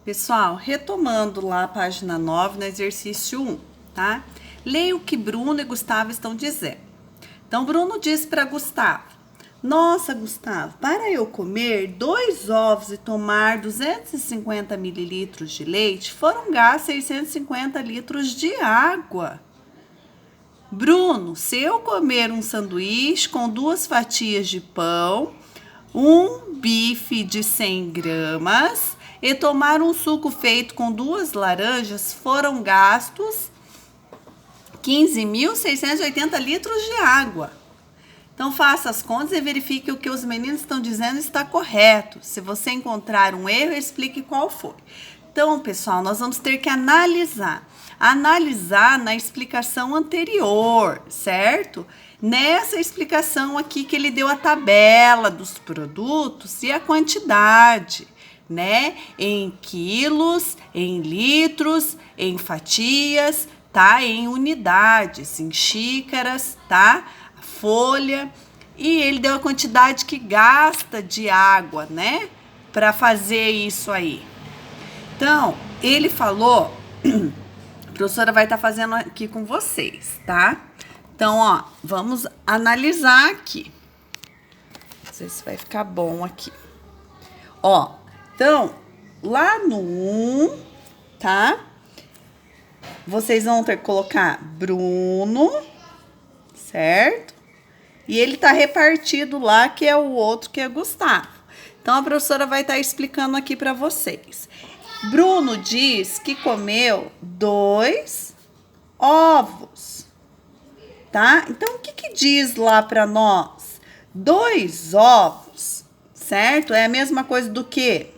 Pessoal, retomando lá a página 9, no exercício 1, tá? Leia o que Bruno e Gustavo estão dizendo. Então, Bruno disse para Gustavo: Nossa, Gustavo, para eu comer 2 ovos e tomar 250 mililitros de leite, foram gastos 650 litros de água. Bruno, se eu comer um sanduíche com 2 fatias de pão, um bife de 100 gramas e tomar um suco feito com 2 laranjas, foram gastos 15.680 litros de água. Então, faça as contas e verifique o que os meninos estão dizendo está correto. Se você encontrar um erro, explique qual foi. Então, pessoal, nós vamos ter que analisar na explicação anterior, certo? Nessa explicação aqui que ele deu a tabela dos produtos e a quantidade, né? Em quilos, em litros, em fatias, tá? Em unidades, em xícaras, tá? A folha. E ele deu a quantidade que gasta de água, né? Para fazer isso aí. Então, ele falou, a professora vai estar fazendo aqui com vocês, tá? Então, ó, vamos analisar aqui. Não sei se vai ficar bom aqui. Ó, então, lá no 1, tá? Vocês vão ter que colocar Bruno, certo? E ele tá repartido lá, que é o outro, que é Gustavo. Então, a professora vai estar explicando aqui para vocês. Bruno diz que comeu 2 ovos, tá? Então, o que diz lá para nós? 2 ovos, certo? É a mesma coisa do que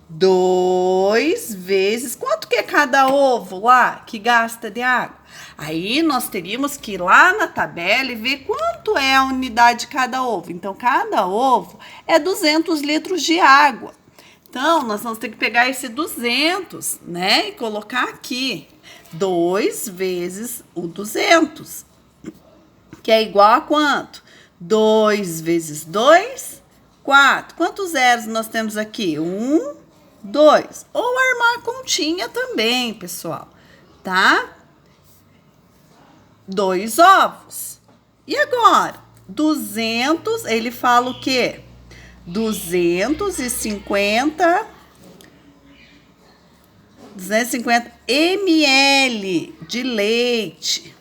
2 vezes... Quanto que é cada ovo lá que gasta de água? Aí, nós teríamos que ir lá na tabela e ver quanto é a unidade de cada ovo. Então, cada ovo é 200 litros de água. Então, nós vamos ter que pegar esse 200, né? E colocar aqui. 2 vezes o 200. Que é igual a quanto? 2 vezes 2, 4. Quantos zeros nós temos aqui? 1, 2. Ou armar a continha também, pessoal. Tá? 2 ovos. E agora? 200, ele fala o quê? 250 ml de leite.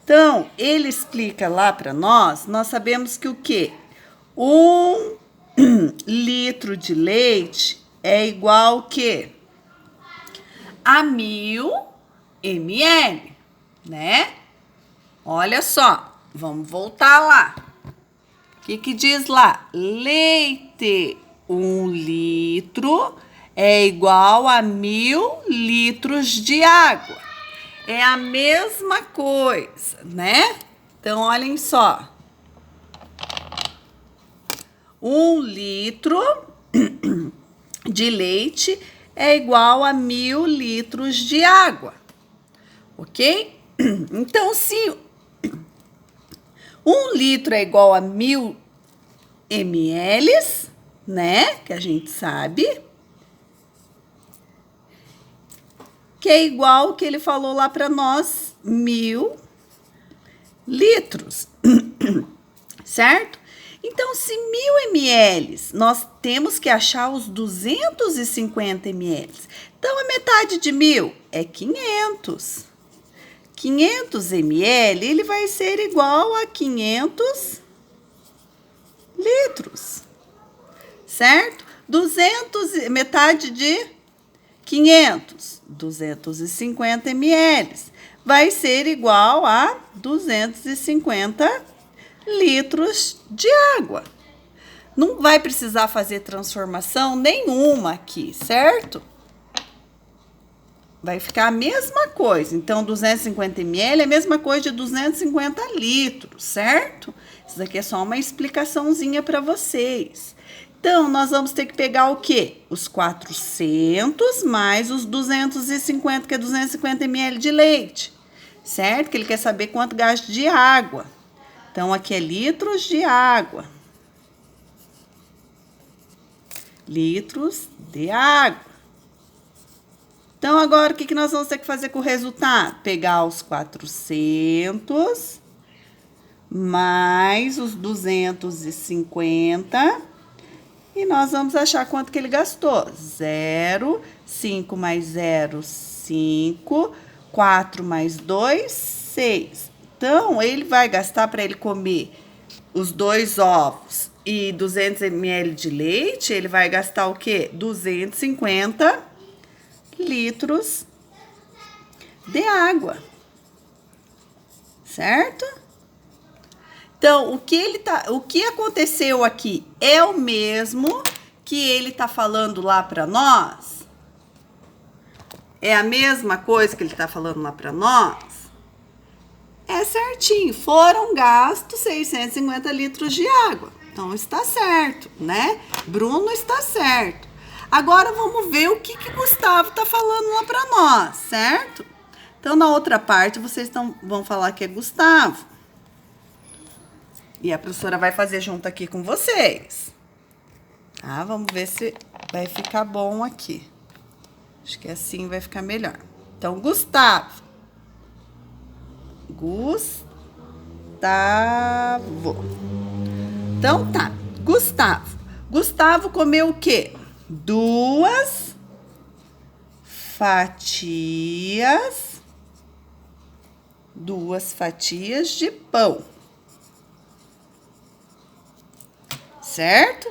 Então, ele explica lá para nós sabemos que o quê? 1 litro de leite é igual ao quê? A 1000 ml, né? Olha só, vamos voltar lá. O que diz lá? Leite, 1 litro é igual a 1000 litros de água. É a mesma coisa, né? Então, olhem só. 1 litro de leite é igual a 1000 litros de água, ok? Então, se 1 litro é igual a 1000 ml, né? Que a gente sabe. Que é igual ao que ele falou lá para nós, 1000 litros. Certo? Então, se 1000 ml, nós temos que achar os 250 ml. Então, a metade de 1000 é 500. 500 ml, ele vai ser igual a 500 litros, certo? 200, metade de 500, 250 ml, vai ser igual a 250 litros de água. Não vai precisar fazer transformação nenhuma aqui, certo? Vai ficar a mesma coisa. Então, 250 ml é a mesma coisa de 250 litros, certo? Isso daqui é só uma explicaçãozinha para vocês. Então, nós vamos ter que pegar o quê? Os 400 mais os 250, que é 250 ml de leite, certo? Que ele quer saber quanto gasta de água. Então, aqui é litros de água. litros de água. Então, agora, o que nós vamos ter que fazer com o resultado? Pegar os 400 mais os 250 e nós vamos achar quanto que ele gastou. 0, 5 mais 0, 5, 4 mais 2, 6. Então, ele vai gastar para ele comer os 2 ovos e 200 ml de leite, ele vai gastar o quê? 250 litros de água. Certo? Então, o que aconteceu aqui é o mesmo que ele tá falando lá para nós? É a mesma coisa que ele tá falando lá para nós? É certinho, foram gastos 650 litros de água. Então, está certo, né? Bruno está certo. Agora, vamos ver o que Gustavo tá falando lá para nós, certo? Então, na outra parte, vocês vão falar que é Gustavo. E a professora vai fazer junto aqui com vocês. Tá? Vamos ver se vai ficar bom aqui. Acho que assim vai ficar melhor. Então, Gustavo. Então, tá. Gustavo comeu o quê? 2 fatias de pão. Certo?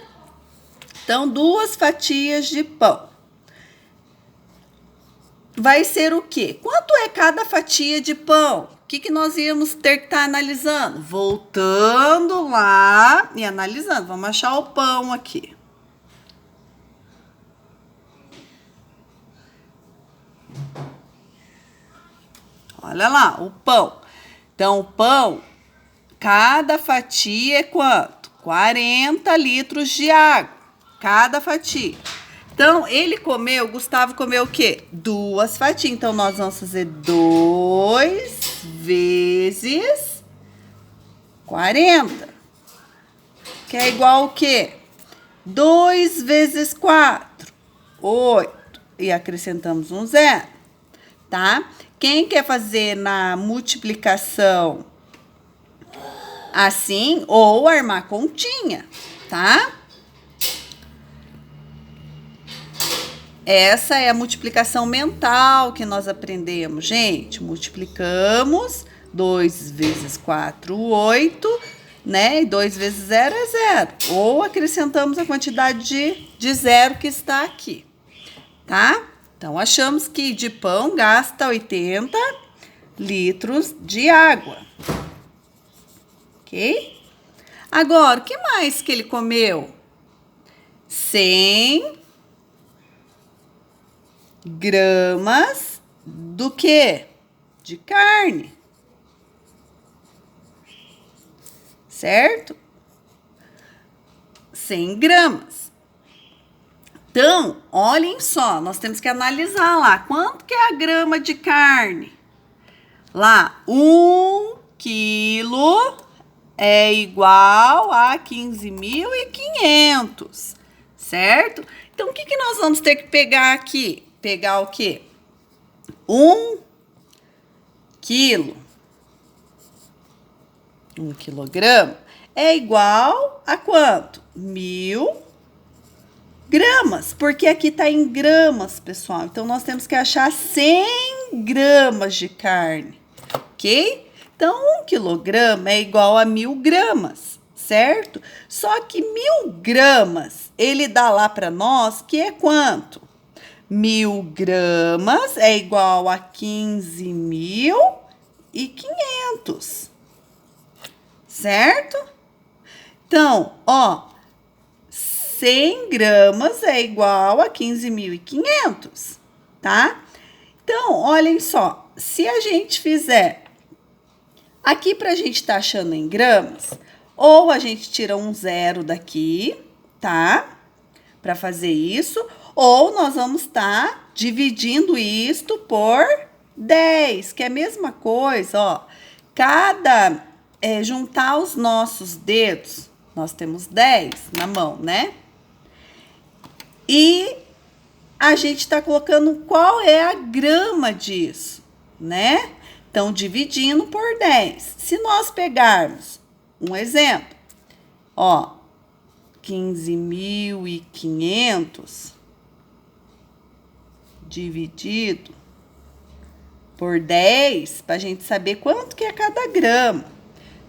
Então, 2 fatias de pão. Vai ser o quê? Quanto é cada fatia de pão? O que nós íamos ter que estar analisando? Voltando lá e analisando. Vamos achar o pão aqui. Olha lá, o pão. Então, o pão, cada fatia é quanto? 40 litros de água. Cada fatia. Então, Gustavo comeu o quê? 2 fatias. Então, nós vamos fazer 2 vezes 40. Que é igual o quê? 2 vezes 4, 8. E acrescentamos um 0, tá? Quem quer fazer na multiplicação assim ou armar continha, tá? Essa é a multiplicação mental que nós aprendemos, gente. Multiplicamos 2 vezes 4, 8, né? E 2 vezes 0 é 0. Ou acrescentamos a quantidade de 0 que está aqui, tá? Então, achamos que de pão gasta 80 litros de água. Ok? Agora, o que mais que ele comeu? 100 gramas do quê? De carne. Certo? 100 gramas. Então, olhem só, nós temos que analisar lá. Quanto que é a grama de carne? Lá, 1 quilo é igual a 15.500, certo? Então, o que nós vamos ter que pegar aqui? Pegar o quê? 1 quilo. 1 quilograma é igual a quanto? 1.000 gramas, porque aqui tá em gramas, pessoal. Então, nós temos que achar 100 gramas de carne, ok? Então, 1 quilograma é igual a 1.000 gramas, certo? Só que 1.000 gramas, ele dá lá para nós que é quanto? 1.000 gramas é igual a 15.500, certo? Então, ó, 100 gramas é igual a 15.500, tá? Então, olhem só, se a gente fizer aqui pra gente tá achando em gramas, ou a gente tira um 0 daqui, tá? Pra fazer isso, ou nós vamos estar dividindo isto por 10, que é a mesma coisa, ó. Juntar os nossos dedos, nós temos 10 na mão, né? E a gente está colocando qual é a grama disso, né? Então, dividindo por 10. Se nós pegarmos um exemplo, ó, 15.500 dividido por 10, para a gente saber quanto que é cada grama,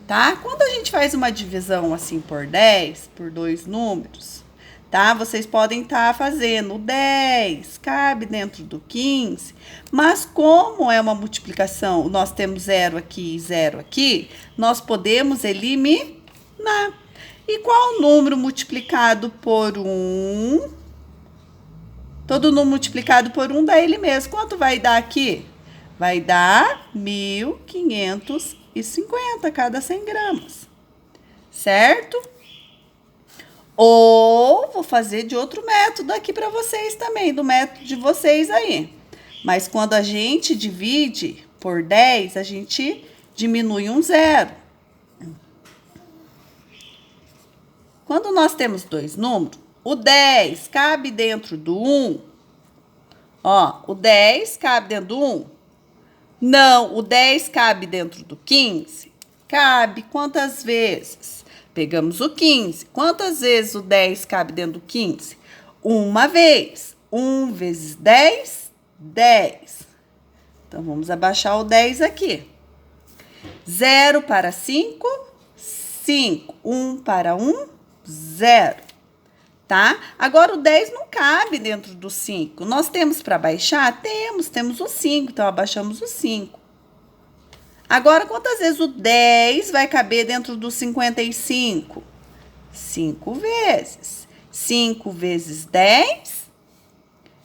tá? Quando a gente faz uma divisão assim por 10, por dois números, tá? Vocês podem estar fazendo o 10, cabe dentro do 15, mas como é uma multiplicação, nós temos 0 aqui e 0 aqui, nós podemos eliminar. E qual o número multiplicado por 1? Todo número multiplicado por 1 dá ele mesmo. Quanto vai dar aqui? Vai dar 1.550 cada 100 gramas, certo? Ou vou fazer de outro método aqui para vocês também, do método de vocês aí. Mas quando a gente divide por 10, a gente diminui um zero. Quando nós temos dois números, o 10 cabe dentro do 1. Ó, o 10 cabe dentro do 1. Não, o 10 cabe dentro do 15. Cabe quantas vezes? Pegamos o 15. Quantas vezes o 10 cabe dentro do 15? Uma vez. 1 vezes 10, 10. Então, vamos abaixar o 10 aqui. 0 para 5, 5. 1 para 1, 0. Tá? Agora, o 10 não cabe dentro do 5. Nós temos para baixar? Temos o 5. Então, abaixamos o 5. Agora, quantas vezes o 10 vai caber dentro do 55? 5 vezes. 5 vezes 10,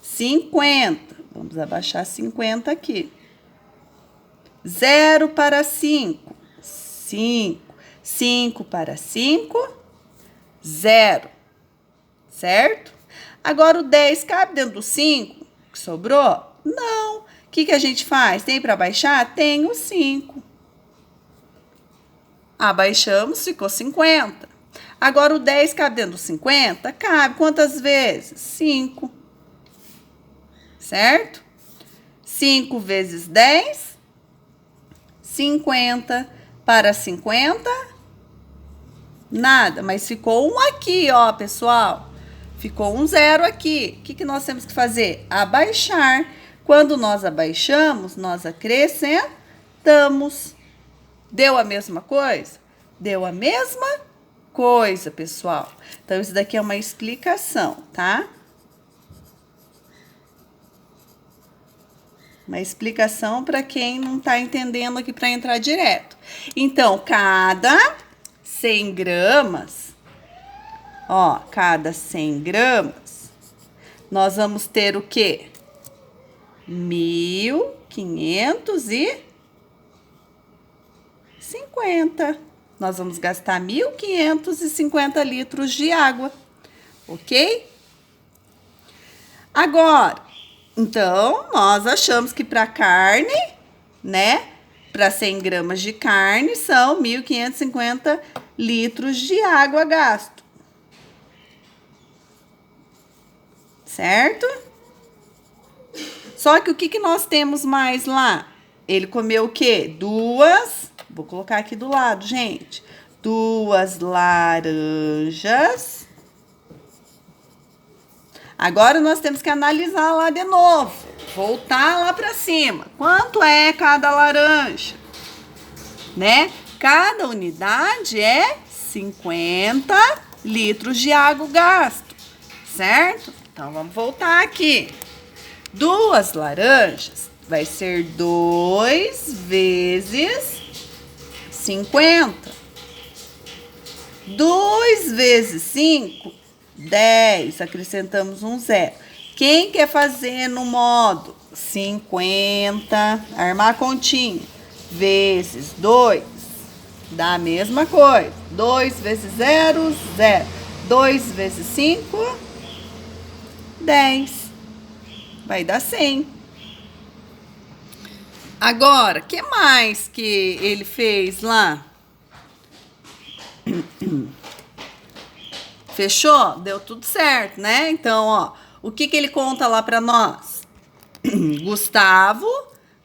50. Vamos abaixar 50 aqui. 0 para 5, 5. 5 para 5, 0. Certo? Agora, o 10 cabe dentro do 5 que sobrou? Não. O que a gente faz? Tem para baixar? Tem o 5. Abaixamos, ficou 50. Agora, o 10 cabe dentro do 50? Cabe. Quantas vezes? 5. Certo? 5 vezes 10, 50. Para 50, nada. Mas ficou um aqui, ó, pessoal. Ficou um 0 aqui. O que nós temos que fazer? Abaixar. Quando nós abaixamos, nós acrescentamos. Deu a mesma coisa? Deu a mesma coisa, pessoal. Então, isso daqui é uma explicação, tá? Uma explicação para quem não está entendendo aqui para entrar direto. Então, cada 100 gramas, ó, cada 100 gramas, nós vamos ter o quê? 1.550. Nós vamos gastar 1.550 litros de água, ok? Agora, então, nós achamos que para carne, né? Para 100 gramas de carne, são 1.550 litros de água gasto. Certo? Só que o que nós temos mais lá? Ele comeu o quê? Vou colocar aqui do lado, gente. 2 laranjas. Agora, nós temos que analisar lá de novo. Voltar lá para cima. Quanto é cada laranja? Né? Cada unidade é 50 litros de água gasto. Certo? Então, vamos voltar aqui. 2 laranjas vai ser 2 vezes 50. 2 vezes 5, 10. Acrescentamos um 0. Quem quer fazer no modo 50, armar a continha, vezes 2, dá a mesma coisa. 2 vezes 0, 0. 2 vezes 5, 10. Vai dar 100. Agora, o que mais que ele fez lá? Fechou? Deu tudo certo, né? Então, ó, o que ele conta lá para nós? Gustavo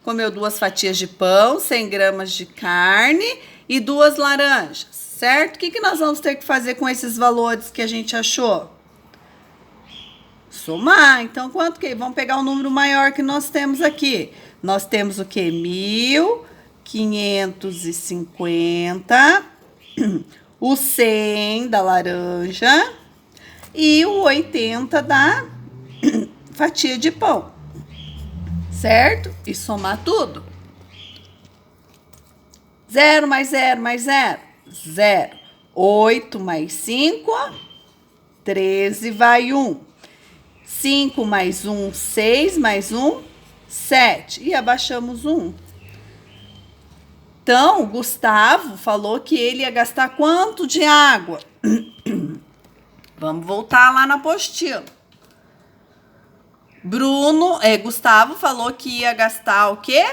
comeu 2 fatias de pão, 100 gramas de carne e 2 laranjas, certo? O que nós vamos ter que fazer com esses valores que a gente achou? Somar. Então, quanto que? Vamos pegar o número maior que nós temos aqui. Nós temos o que? 1.550, o 100 da laranja e o 80 da fatia de pão, certo? E somar tudo. 0 mais 0 mais 0, 0. 8 mais 5, 13 vai 1. 5 mais 1, 6 mais 1, 7. E abaixamos 1. Então, o Gustavo falou que ele ia gastar quanto de água? Vamos voltar lá na apostila. Gustavo falou que ia gastar o quê?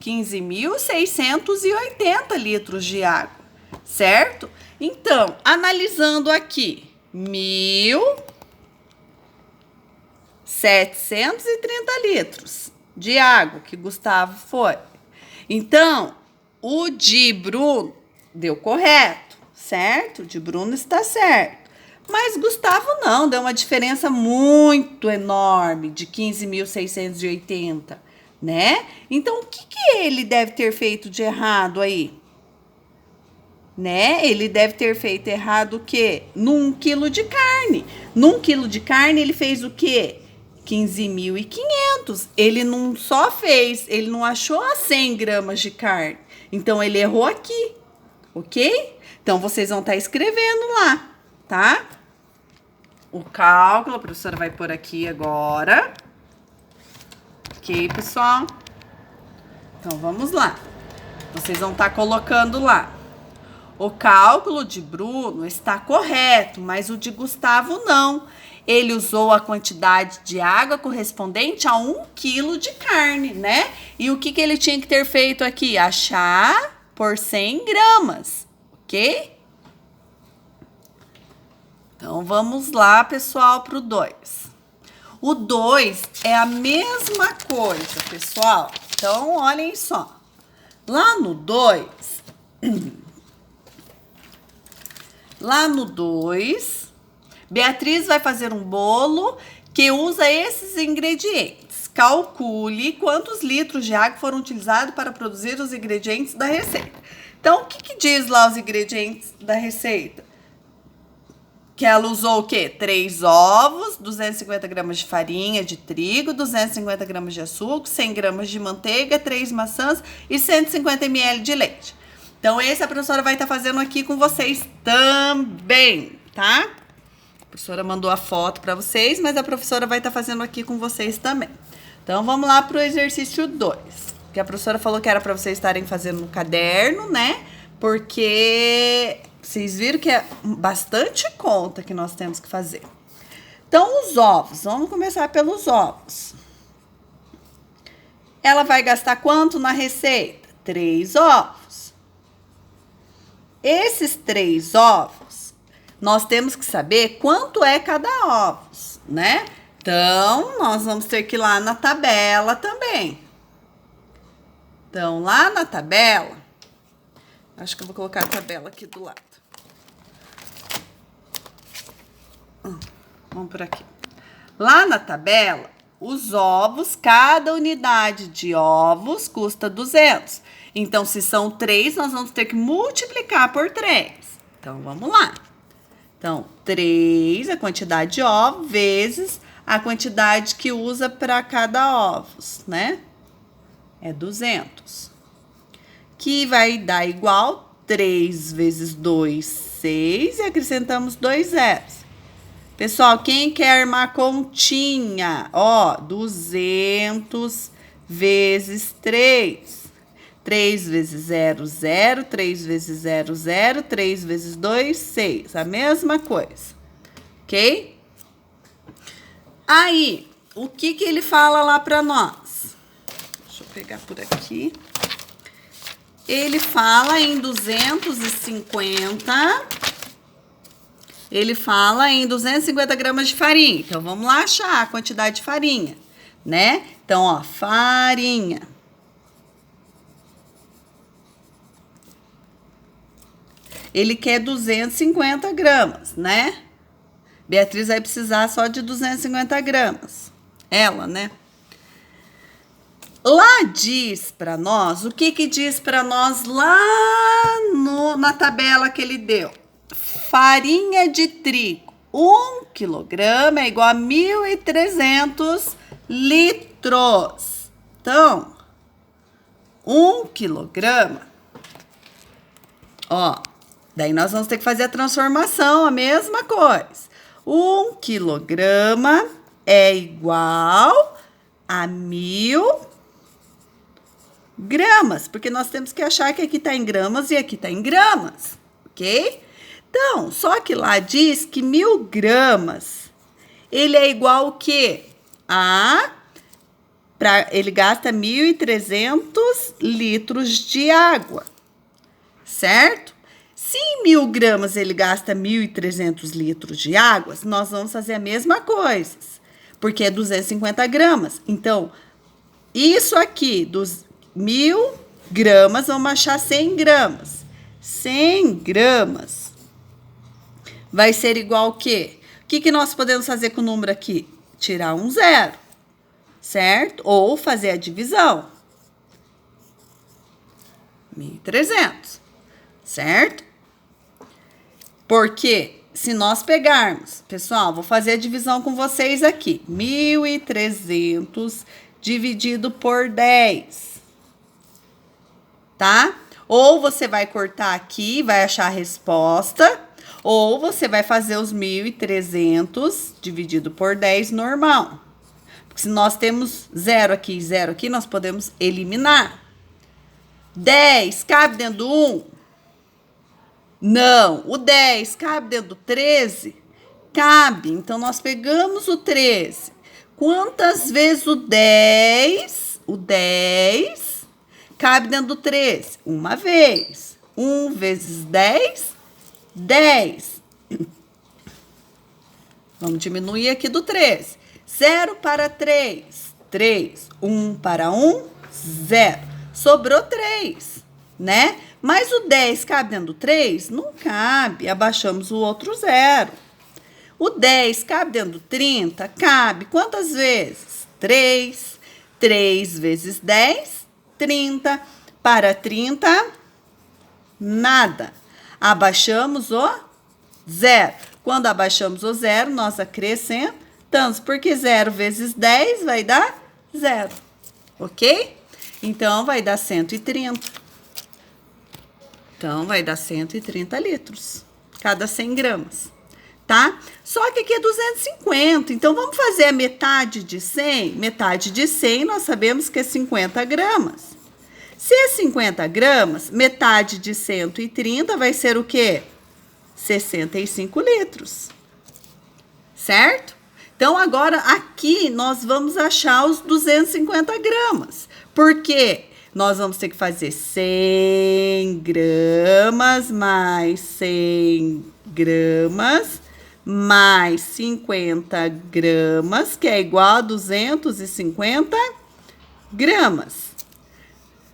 15.680 litros de água, certo? Então, analisando aqui, 1.730 litros de água que Gustavo foi. Então, o de Bruno deu correto, certo? O de Bruno está certo. Mas Gustavo não, deu uma diferença muito enorme de 15.680, né? Então, o que ele deve ter feito de errado aí? Né? Ele deve ter feito errado o quê? Num quilo de carne. Num quilo de carne, ele fez o quê? 15.500. Ele não só fez, ele não achou as 100 gramas de carne. Então, ele errou aqui, ok? Então, vocês vão estar escrevendo lá, tá? O cálculo, a professora vai pôr aqui agora. Ok, pessoal? Então, vamos lá. Vocês vão estar colocando lá. O cálculo de Bruno está correto, mas o de Gustavo não. Ele usou a quantidade de água correspondente a 1 quilo de carne, né? E o que ele tinha que ter feito aqui? Achar por 100 gramas, ok? Então, vamos lá, pessoal, para o 2. O 2 é a mesma coisa, pessoal. Então, olhem só. Lá no 2, Beatriz vai fazer um bolo que usa esses ingredientes. Calcule quantos litros de água foram utilizados para produzir os ingredientes da receita. Então, o que diz lá os ingredientes da receita? Que ela usou o quê? 3 ovos, 250 gramas de farinha de trigo, 250 gramas de açúcar, 100 gramas de manteiga, 3 maçãs e 150 ml de leite. Então, esse a professora vai estar fazendo aqui com vocês também, tá? A professora mandou a foto para vocês, mas a professora vai estar fazendo aqui com vocês também. Então, vamos lá para o exercício 2. Que a professora falou que era para vocês estarem fazendo no caderno, né? Porque vocês viram que é bastante conta que nós temos que fazer. Então, os ovos. Vamos começar pelos ovos. Ela vai gastar quanto na receita? 3 ovos. Esses 3 ovos, nós temos que saber quanto é cada ovo, né? Então, nós vamos ter que ir lá na tabela também. Então, lá na tabela, acho que eu vou colocar a tabela aqui do lado. Vamos por aqui. Lá na tabela, os ovos, cada unidade de ovos custa 200. Então, se são 3, nós vamos ter que multiplicar por 3. Então, vamos lá. Então, 3, a quantidade de ovos, vezes a quantidade que usa para cada ovos, né? É 200. Que vai dar igual 3 vezes 2, 6, e acrescentamos 2 zeros. Pessoal, quem quer armar continha? Ó, 200 vezes 3. 3 vezes 0, 0. 3 vezes 0, 0. 3 vezes 2, 6. A mesma coisa. Ok? Aí, o que ele fala lá para nós? Deixa eu pegar por aqui. Ele fala em 250. ele fala em 250 gramas de farinha. Então, vamos lá achar a quantidade de farinha, né? Então, ó, farinha. Ele quer 250 gramas, né? Beatriz vai precisar só de 250 gramas. Ela, né? Lá diz para nós, o que diz para nós lá na tabela que ele deu? Farinha de trigo, 1 quilograma é igual a 1.300 litros. Então, 1 quilograma, ó, daí nós vamos ter que fazer a transformação, a mesma coisa. 1 quilograma é igual a 1.000 gramas, porque nós temos que achar que aqui está em gramas e aqui está em gramas, ok? Então, só que lá diz que 1.000 gramas, ele é igual o quê? Ele gasta 1.300 litros de água, certo? Se em 1.000 gramas ele gasta 1.300 litros de água, nós vamos fazer a mesma coisa, porque é 250 gramas. Então, isso aqui, dos 1.000 gramas, vamos achar 100 gramas. 100 gramas vai ser igual ao quê? O que nós podemos fazer com o número aqui? Tirar um zero, certo? Ou fazer a divisão. 1.300, certo? Porque se nós pegarmos, pessoal, vou fazer a divisão com vocês aqui. 1.300 dividido por 10, tá? Ou você vai cortar aqui, vai achar a resposta, ou você vai fazer os 1.300 dividido por 10 normal. Porque se nós temos 0 aqui e 0 aqui, nós podemos eliminar. 10 cabe dentro do 1? Não. O 10 cabe dentro do 13? Cabe. Então, nós pegamos o 13. Quantas vezes o 10 cabe dentro do 13? Uma vez. 1 vezes 10, 10. Vamos diminuir aqui do 13. 0 para 3, 3. 1 para 1, 0. Sobrou 3, né? Mas o 10 cabe dentro do 3? Não cabe. Abaixamos o outro 0. O 10 cabe dentro do 30? Cabe. Quantas vezes? 3. 3 vezes 10, 30. Para 30, nada. Abaixamos o 0. Quando abaixamos o 0, nós acrescentamos, porque 0 vezes 10 vai dar 0. Ok? Então, vai dar 130. Então, vai dar 130 litros, cada 100 gramas, tá? Só que aqui é 250, então vamos fazer a metade de 100? Metade de 100 nós sabemos que é 50 gramas. Se é 50 gramas, metade de 130 vai ser o quê? 65 litros, certo? Então, agora aqui nós vamos achar os 250 gramas, porque nós vamos ter que fazer 100 gramas mais 100 gramas mais 50 gramas, que é igual a 250 gramas,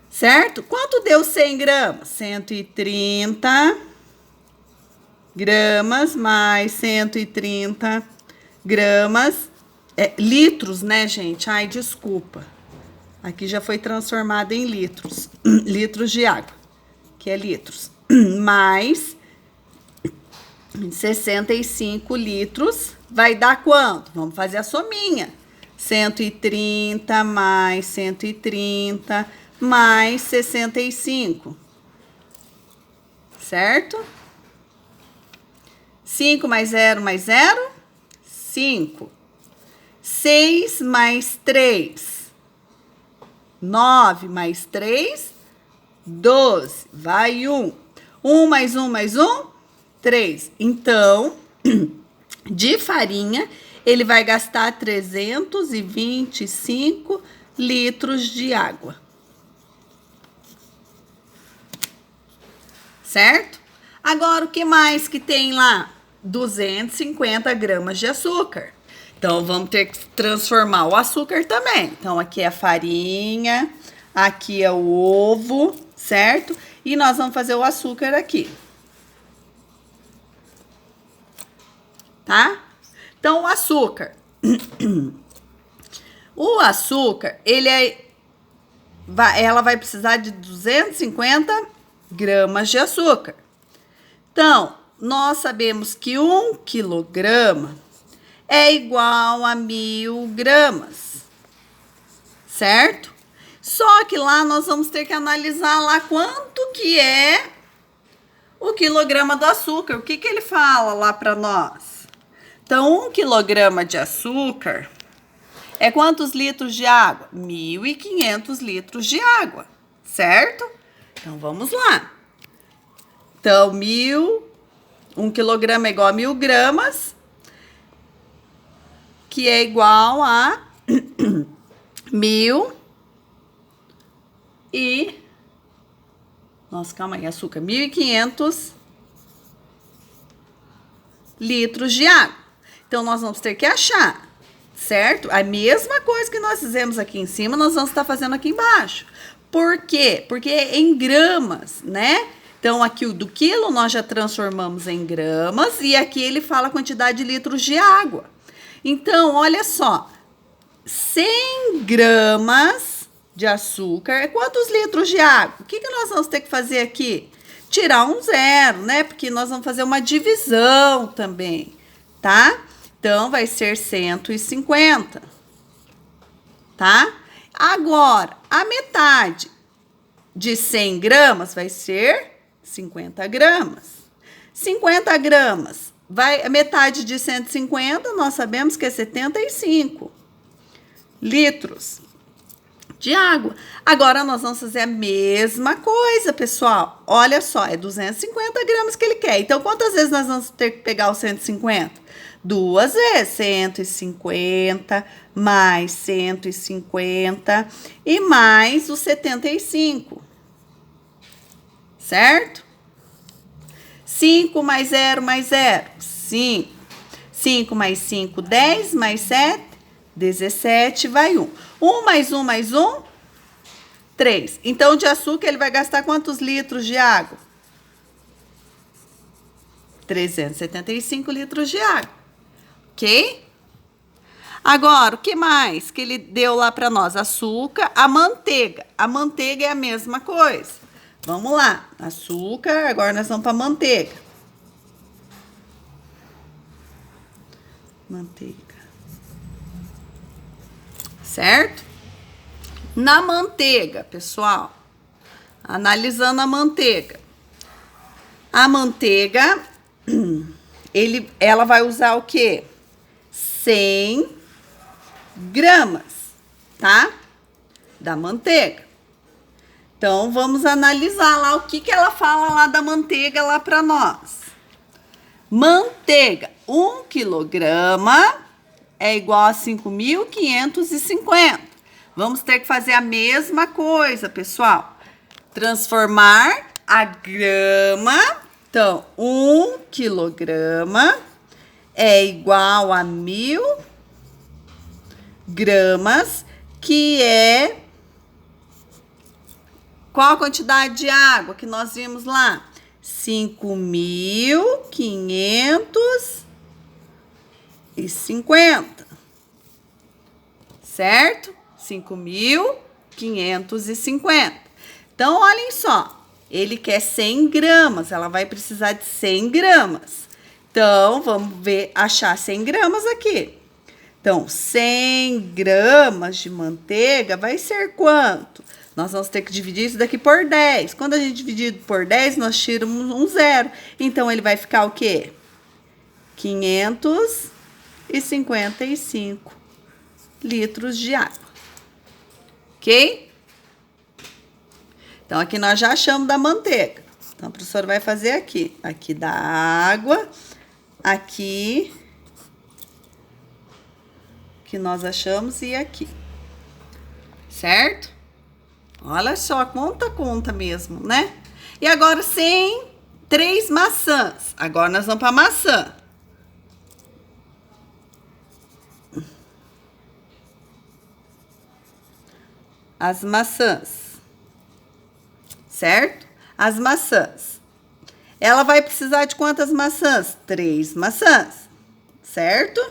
certo? Quanto deu 100 gramas? 130 gramas mais 130 gramas, litros, né, gente? Ai, desculpa. Aqui já foi transformado em litros, litros de água, que é litros, mais 65 litros, vai dar quanto? Vamos fazer a sominha. 130 mais 130 mais 65, certo? 5 mais 0 mais 0, 5. 6 mais 3, 9 mais 3, 12. Vai 1. 1 mais 1 mais 1, 3. Então, de farinha, ele vai gastar 325 litros de água. Certo? Agora, o que mais que tem lá? 250 gramas de açúcar. Então, vamos ter que transformar o açúcar também. Então, aqui é a farinha, aqui é o ovo, certo? E nós vamos fazer o açúcar aqui. Tá? Então, o açúcar. O açúcar, ela vai precisar de 250 gramas de açúcar. Então, nós sabemos que 1 quilograma é igual a 1000 gramas, certo? Só que lá nós vamos ter que analisar lá quanto que é o quilograma do açúcar. O que que ele fala lá para nós? Então, 1 quilograma de açúcar é quantos litros de água? 1.500 litros de água, certo? Então, vamos lá. Então, 1 quilograma é igual a 1000 gramas, que é igual a 1000 e... Nossa, calma aí, açúcar. 1.500 litros de água. Então, nós vamos ter que achar, certo? A mesma coisa que nós fizemos aqui em cima, nós vamos estar fazendo aqui embaixo. Por quê? Porque é em gramas, né? Então, aqui o do quilo nós já transformamos em gramas e aqui ele fala a quantidade de litros de água. Então, olha só, 100 gramas de açúcar é quantos litros de água? O que que nós vamos ter que fazer aqui? Tirar um zero, né? Porque nós vamos fazer uma divisão também, tá? Então, vai ser 150, tá? Agora, a metade de 100 gramas vai ser 50 gramas. 50 gramas, a metade de 150, nós sabemos que é 75 litros de água. Agora, nós vamos fazer a mesma coisa, pessoal. Olha só, é 250 gramas que ele quer. Então, quantas vezes nós vamos ter que pegar o 150? 2 vezes, 150, mais 150 e mais os 75, certo? 5 mais 0 mais 0, 5. 5 mais 5, 10, mais 7, 17, vai 1. 1 mais 1 mais 1, 3. Então, de açúcar, ele vai gastar quantos litros de água? 375 litros de água. Ok? Agora, o que mais que ele deu lá para nós? Açúcar, a manteiga. A manteiga é a mesma coisa. Vamos lá. Açúcar, agora nós vamos para manteiga. Manteiga. Certo? Na manteiga, pessoal, analisando a manteiga. A manteiga, ela vai usar o quê? 100 gramas, tá? Da manteiga. Então, vamos analisar lá o que ela fala lá da manteiga lá para nós. Manteiga, 1 quilograma é igual a 5.550. Vamos ter que fazer a mesma coisa, pessoal. Transformar a grama. Então, 1 quilograma é igual a 1000 gramas, que é... Qual a quantidade de água que nós vimos lá? 5.550. Certo? 5.550. Então, olhem só. Ele quer 100 gramas. Ela vai precisar de 100 gramas. Então, vamos achar 100 gramas aqui. Então, 100 gramas de manteiga vai ser quanto? Nós vamos ter que dividir isso daqui por 10. Quando a gente dividir por 10, nós tiramos um zero. Então, ele vai ficar o quê? 555 litros de água. Ok? Então, aqui nós já achamos da manteiga. Então, a professora vai fazer aqui. Aqui da água. Aqui. Que nós achamos e aqui. Certo? Olha só, conta mesmo, né? E agora, 3 maçãs. Agora, nós vamos para maçã. as maçãs, certo? As maçãs. Ela vai precisar de quantas maçãs? 3 maçãs, certo?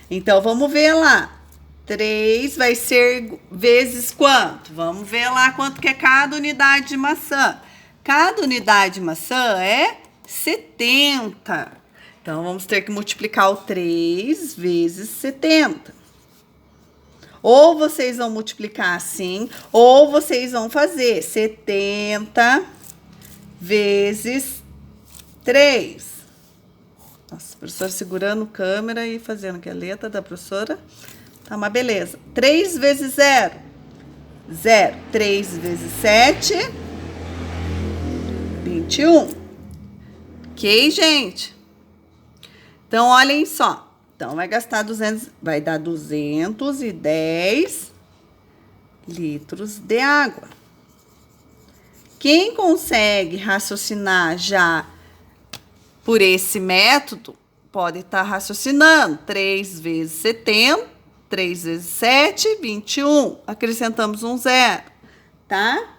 Então, vamos ver lá. 3 vai ser vezes quanto? Vamos ver lá quanto que é cada unidade de maçã. Cada unidade de maçã é 70. Então, vamos ter que multiplicar o 3 vezes 70. Ou vocês vão multiplicar assim, ou vocês vão fazer 70 vezes 3. Nossa, a professora segurando a câmera e fazendo que a letra da professora tá uma beleza. 3 vezes 0. 0. 3 vezes 7. 21. Ok, gente? Então, olhem só. Então, vai dar 210 litros de água. Quem consegue raciocinar já por esse método, pode estar raciocinando. 3 vezes 70, 3 vezes 7, 21. Acrescentamos um 0, tá?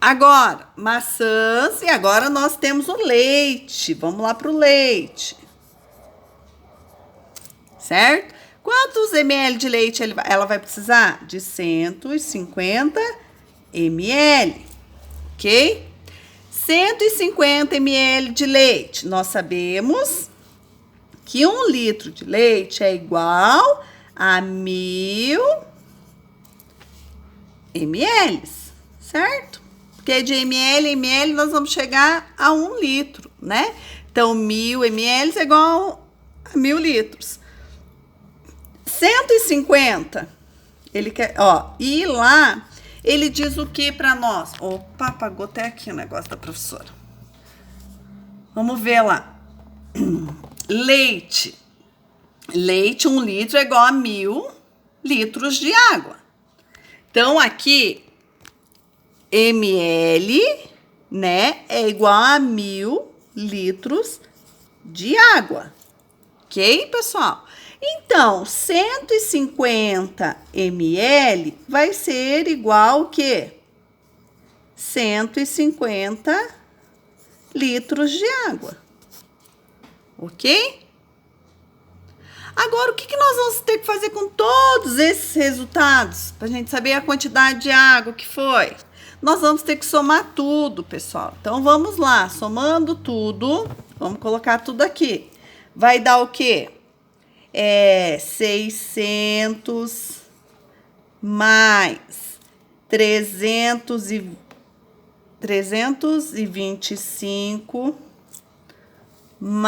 Agora, maçãs, e agora nós temos o leite. Vamos lá para o leite. Certo? Quantos ml de leite ela vai precisar? De 150 ml, ok? 150 ml de leite. Nós sabemos que 1 litro de leite é igual a 1000 ml, certo? Porque de ml nós vamos chegar a 1 litro, né? Então, 1000 ml é igual a 1000 litros. 150, ele quer, ó, e lá ele diz o que para nós? Opa, apagou até aqui o negócio da professora. Vamos ver lá. Leite. Leite, 1 litro é igual a 1000 litros de água. Então, aqui, ml, né, é igual a 1000 litros de água. Ok, pessoal? Então, 150 ml vai ser igual ao quê? 150 litros de água. Ok? Agora, o que nós vamos ter que fazer com todos esses resultados? Para a gente saber a quantidade de água que foi. Nós vamos ter que somar tudo, pessoal. Então, vamos lá. Somando tudo, vamos colocar tudo aqui. Vai dar o quê? 600 mais 325 mais